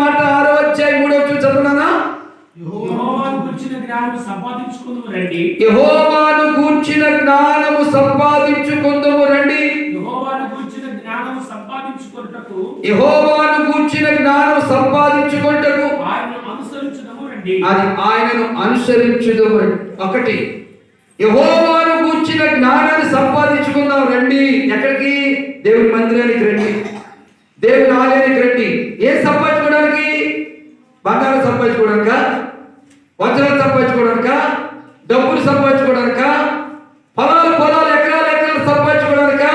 మాట 6వ అధ్యాయం 3వ వచనం చదువునానా? యెహోవాను గూర్చిన జ్ఞానము సంపాదించుకొందుము రండి. యెహోవాను గూర్చిన జ్ఞానము సంపాదించుకొందుము రండి. యెహోవాను గూర్చిన జ్ఞానము సంపాదించుకొనుటకు యెహోవాను గూర్చిన జ్ఞానము సంపాదించుకొనుటకు ఆయనను అనుసరించుదము రండి. అది ఆయనను అనుసరించుదము రండి. ఒకటి, యెహోవాను గూర్చిన జ్ఞానాన్ని సంపాదించుకుందాం రండి. ఎక్కడికి? దేవుని మందిరానికి రండి, దేవుని ఆలయానికి రండి. ఏం సంపాదించుకోవడానికి? బంగారం సంపాదించుకోవడానిక? వజ్రాలు సంపాదించుకోవడానిక? డబ్బులు సంపాదించుకోవడానిక? పొలాలు ఎకరాలు సంపాదించుకోవడానిక?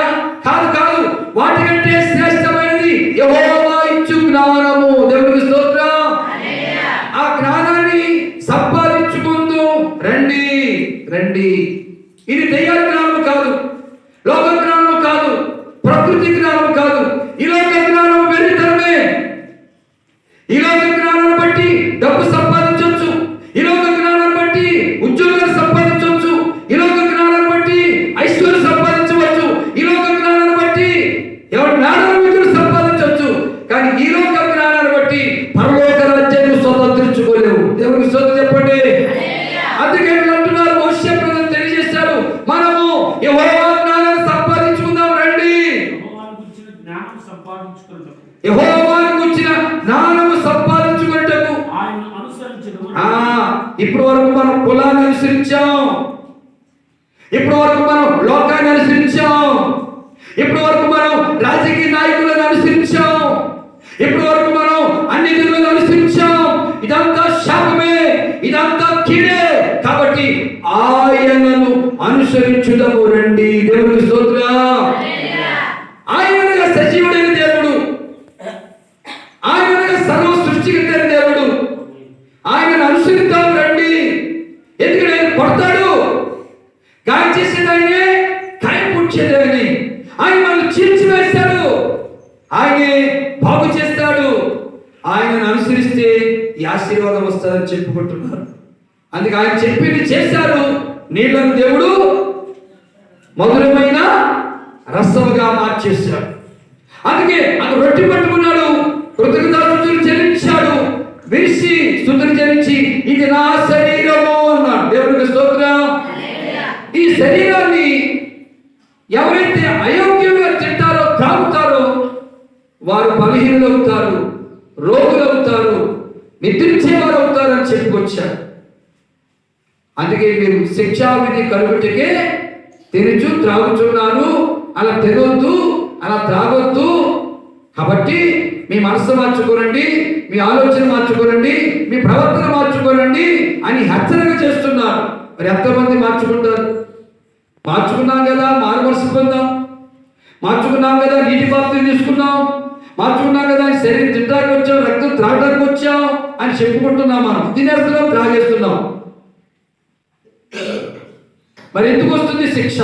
కాదు కాదు. వాటికంటే శ్రేష్టమైనది యెహోవా ఇచ్చు జ్ఞానము. దేవునికి స్తోత్రం. ఆ జ్ఞానాన్ని సంపాదించుకుందు రండి రండి. ఇది దైవ జ్ఞానం కాదు, లోక జ్ఞానం కాదు, ప్రకృతి జ్ఞానం కాదు. ఈ లోక జ్ఞానం వెరితరమే. ఈ లోక జ్ఞానాన్ని బట్టి డబ్బు సంపాదించవచ్చు, ఈ లోక జ్ఞానాన్ని బట్టి ఉద్యోగాలు సంపాదించవచ్చు, ఈ లోక జ్ఞానాన్ని బట్టి ఐశ్వర్యం సంపాదించవచ్చు, ఈ లోక జ్ఞానాన్ని బట్టి ఎవరి జ్ఞానాన్ని సంపాదించవచ్చు. కానీ ఈ లోక జ్ఞానాన్ని బట్టి పరలోక రాజ్యాన్ని స్వతంత్రించుకోలేవు. దేవునికి స్తోత్రం చెప్పండి. అందుకే అంటున్నారు, మోషే ప్రవక్త తెలియజేశాడు, మనము యెహోవా జ్ఞానాన్ని సంపాదించుకుందాం రండి. యెహోవాను గూర్చిన జ్ఞానము సంపాదించుకొనుటకు యెహోవాను గూర్చిన జ్ఞానము సంపాదించుకొనుటకు ఆయనను అనుసరించుదము ఆ రండి. ఇప్పటి వరకు మనం కులాన్ని అనుసరించాం, ఇప్పటి వరకు మనం లోకాన్ని అనుసరించాం, ఇప్పటి వరకు మనం రాజకీయ నాయకులను అనుసరించాం, ఇప్పటి వరకు మనం అన్ని దేవులను అనుసరించాం. ఇదంతా శాపమే, ఇదంతా కీడే. కాబట్టి ఆయనను అనుసరించుదము రండి. దేవునికి స్తోత్రం. ఆయనగా సజీవుడైన దేవుడు, ఆయనగా సర్వ సృష్టికర్త దేవుడు. ఆయనను అనుసరిద్దాం రండి. ఎందుకంటే ఆయన కొడతాడు, గాయం చేసేది ఆయనే, గాయం పుచ్చేది ఆయనే. ఆయన మనల్ని చీల్చివేస్తాడు, ఆయనే బాగు చేస్తాడు. ఆయనను అనుసరిస్తే ఈ ఆశీర్వాదం వస్తుందని చెప్పుకుంటున్నారు. అందుకే ఆయన చెప్పింది చేశారు. నీళ్లను దేవుడు మధురమైన రసముగా మార్చేశాడు. అందుకే అతను రొట్టె పట్టుకున్నాడు, కృతజ్ఞతాస్తుతులు చెల్లించాడు, విరిసి స్తుతులు చెల్లించి ఇది నా శరీరము అన్నాడు. దేవునికి స్తోత్రం. ఈ శరీరాన్ని ఎవరైతే అయోగ్యంగా తింటారో త్రాగుతారో వారు బలహీనులు అవుతారు, రోగులు అవుతారు, నిద్రించేవారు అవుతారు అని చెప్పుకొచ్చారు. అందుకే మీరు శిక్షావిధి కలుగుటకే తినుచు త్రాగుచున్నారు, అలా తినొద్దు, అలా త్రాగొద్దు. కాబట్టి మీ మనసు మార్చుకోనండి, మీ ఆలోచన మార్చుకోనండి, మీ ప్రవర్తన మార్చుకోనండి అని హెచ్చరిక చేస్తున్నారు. మరి ఎంతమంది మార్చుకుంటారు? మార్చుకున్నాం కదా, మారు మనసు పొందాం, మార్చుకున్నాం కదా, నీటి బాప్తిని తీసుకున్నాం, మార్చుకున్నాం కదా, శరీరం తినడానికి వచ్చాం, రక్తం త్రాగడానికి వచ్చాం అని చెప్పుకుంటున్నాం. మనం తినేస్తున్నాం, త్రాగేస్తున్నాం. మరి ఎందుకు వస్తుంది శిక్ష?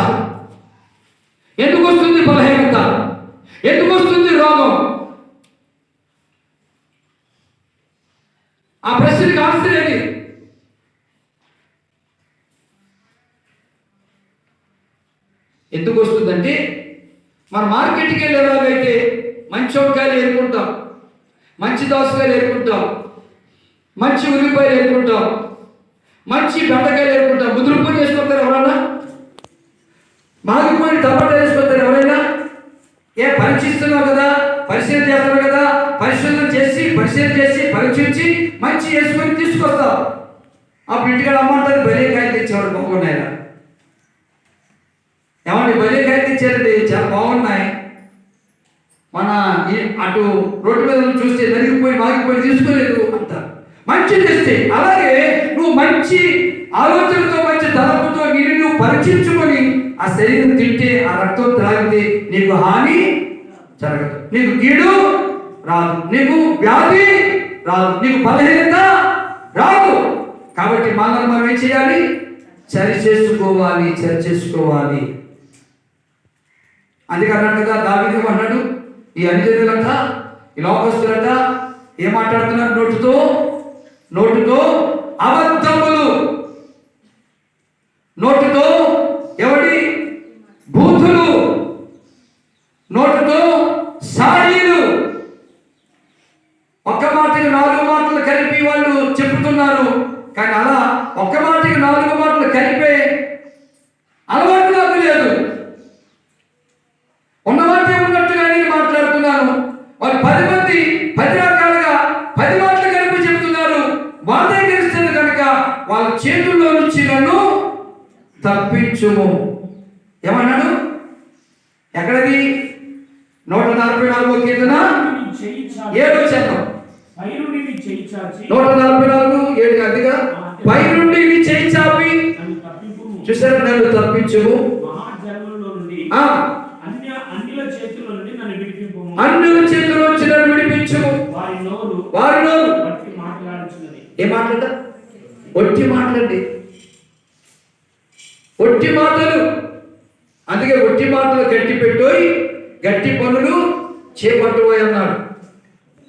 ఎందుకు వస్తుంది బలహీనత? ఎందుకు వస్తుంది రోగం? ఆ ప్రశ్నకి ఆన్సర్ ఏది? ఎందుకు వస్తుందంటే, మన మార్కెట్కి వెళ్ళేలాగైతే మంచి వంకాయలు ఏరుకుంటాం, మంచి దోసకాయలు ఏరుకుంటాం, మంచి ఉల్లిపాయలు ఏరుకుంటాం, మంచి బెండకాయలు ఏరుకుంటాం. ముదురుకొని వేసుకుంటారు ఎవరైనా? మాగిపోయిన టమాటా వేసుకుంటారు ఎవరైనా? ఏ పరీక్షిస్తున్నావు కదా, పరిశీలన చేస్తున్నావు కదా, పరిశీలన చేసి పరీక్షించి మంచి వేసుకొని తీసుకొస్తావు. ఆ ఇంటికాడ అమ్మంటారు, బలే కాయలు తెచ్చేవాడు బాగున్నాయి. ఏమండి, బలే కాయలు తెచ్చారండి, చాలా బాగున్నాయి. మన అటు రోడ్డు మీద చూస్తే నరిగిపోయి మాగిపోయి తీసుకోలేదు అంటారు. మంచి తెస్తే అలాగే నువ్వు మంచి ఆలోచనతో, మంచి తలపుతో నిన్ను నువ్వు పరీక్షించుకొని ఆ శరీరం తింటే, ఆ రక్తం త్రాగితే నీకు హాని జరగదు, నీకు కీడు రాదు, నీకు వ్యాధి రాదు, నీకు బలహీనత రాదు. కాబట్టి మనం ఏం చేయాలి? సరి చేసుకోవాలి. అందుకే అన్నాడు కదా, దావీదు అన్నాడు, ఈ అన్యజనులంట, ఈ లోకస్తులంట ఏం మాట్లాడుతున్నారు? నోటుతో అబద్ధములు, నోటుతో ఎవడి బూతులు, నోటుతో సాడీలు, ఒక్క మాటకి కలిపి వాళ్ళు చెప్తున్నారు. కానీ అలా ఒక్క మాటకి 4 మాటలు కలిపే అలవాటు నాకు లేదు. ఉన్నవాటే ఉన్నట్టుగా నేను మాట్లాడుతున్నాను. వాళ్ళు 10 మంది 10 రకాలుగా 10 మాటలు కలిపి చెప్తున్నారు. వాళ్ళే గెలుస్తుంది కనుక వాళ్ళ చేతుల్లో నుంచి నన్ను తప్పించుము. ఏమన్నాడు? ఎక్కడది? 144 కీర్తన 7వ చరణం. 144:7 అదిగా, పై నుండి నీ చేయి చాపి చూసారు నన్ను తప్పించుము. అన్యుల చేతిలో నుండి నన్ను విడిపింపుము. అన్యుల చేతిలో నుంచి నన్ను విడిపించుము. వారి నోరు బట్టి మాట్లాడుచున్నది. ఏ మాట్లాడ? ఒట్టి మాటలండి, ఒట్టి మాటలు. అందుకే ఒట్టి మాటలు గట్టి పెట్టోయి, గట్టి పనులు చేపట్టుకోయి అన్నాడు.